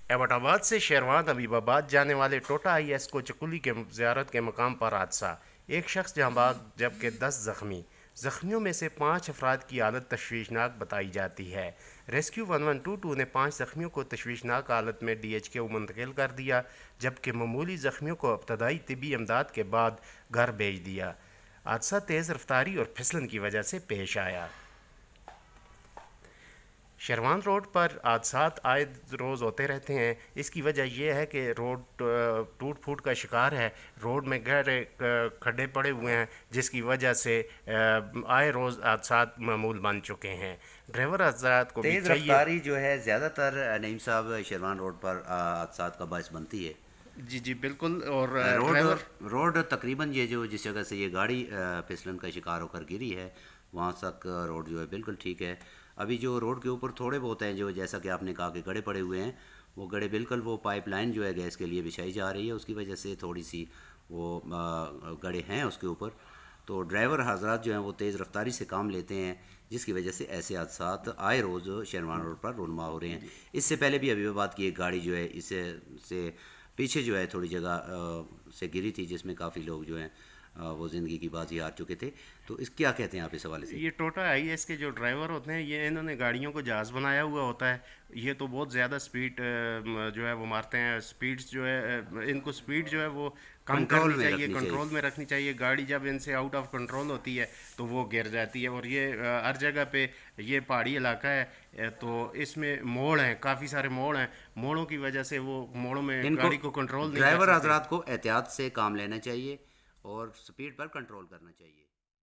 एबटाबाद से शेरवान हबीबाबाद जाने वाले टोटा आईएस को चकुली के ज़ियारत के मकाम पर हादसा। एक शख्स जहां भाग जबकि 10 ज़ख्मी। ज़ख्मियों में से 5 अफराद की हालत तशवीशनाक बताई जाती है। रेस्क्यू 1122 ने 5 ज़ख्मियों को तशवीशनाक हालत में DHQ मुंतकिल कर दिया, जबकि मामूली ज़ख्मियों को इब्तदाई तिबी इमदाद के बाद घर भेज दिया। हादसा तेज़ रफ्तारी और फिसलन की वजह से पेश आया। शेरवान रोड पर हादसात आए रोज़ होते रहते हैं। इसकी वजह यह है कि रोड टूट फूट का शिकार है। रोड में गहरे खड्डे पड़े हुए हैं, जिसकी वजह से आए रोज़ हादसात मामूल बन चुके हैं। ड्राइवर हज़रात को भी तेज़ चाहिए। रफ्तारी जो है ज़्यादातर नईम साहब शेरवान रोड पर हादसात का बायस बनती है। जी जी बिल्कुल। और रोड ड्राइवर रोड तकरीबन ये जो जिस जगह से ये गाड़ी फिसलन का शिकार होकर गिरी है, वहाँ तक रोड जो है बिल्कुल ठीक है। अभी जो रोड के ऊपर थोड़े बहुत हैं, जो जैसा कि आपने कहा कि गड्ढे पड़े हुए हैं, वो गड्ढे बिल्कुल वो पाइपलाइन जो है गैस के लिए बिछाई जा रही है, उसकी वजह से थोड़ी सी वो गड्ढे हैं उसके ऊपर। तो ड्राइवर हजरात जो हैं वो तेज़ रफ्तारी से काम लेते हैं, जिसकी वजह से ऐसे हादसात आए रोज़ शेरवान रोड पर रूनमा हो रहे हैं। इससे पहले भी हबीबाबाद की एक गाड़ी जो है इससे से पीछे जो है थोड़ी जगह से गिरी थी, जिसमें काफ़ी लोग जो हैं वो ज़िंदगी की बाजी हार चुके थे। तो इस क्या कहते हैं आप इस हवाले से? ये टोटा आईएएस के जो ड्राइवर होते हैं, ये इन्होंने गाड़ियों को जहाज़ बनाया हुआ होता है। ये तो बहुत ज़्यादा स्पीड जो है वो मारते हैं। स्पीड्स जो है इनको स्पीड जो है वो कम कंट्रोल करनी में चाहिए, रखनी चाहिए। कंट्रोल में रखनी चाहिए। गाड़ी जब इनसे आउट ऑफ कंट्रोल होती है तो वो गिर जाती है। और ये हर जगह पे ये पहाड़ी इलाका है, तो इसमें मोड़ हैं, काफ़ी सारे मोड़ हैं। मोड़ों की वजह से वो मोड़ों में इनको गाड़ी को कंट्रोल नहीं कर ड्राइवर सकते। हजरात को एहतियात से काम लेना चाहिए और स्पीड पर कंट्रोल करना चाहिए।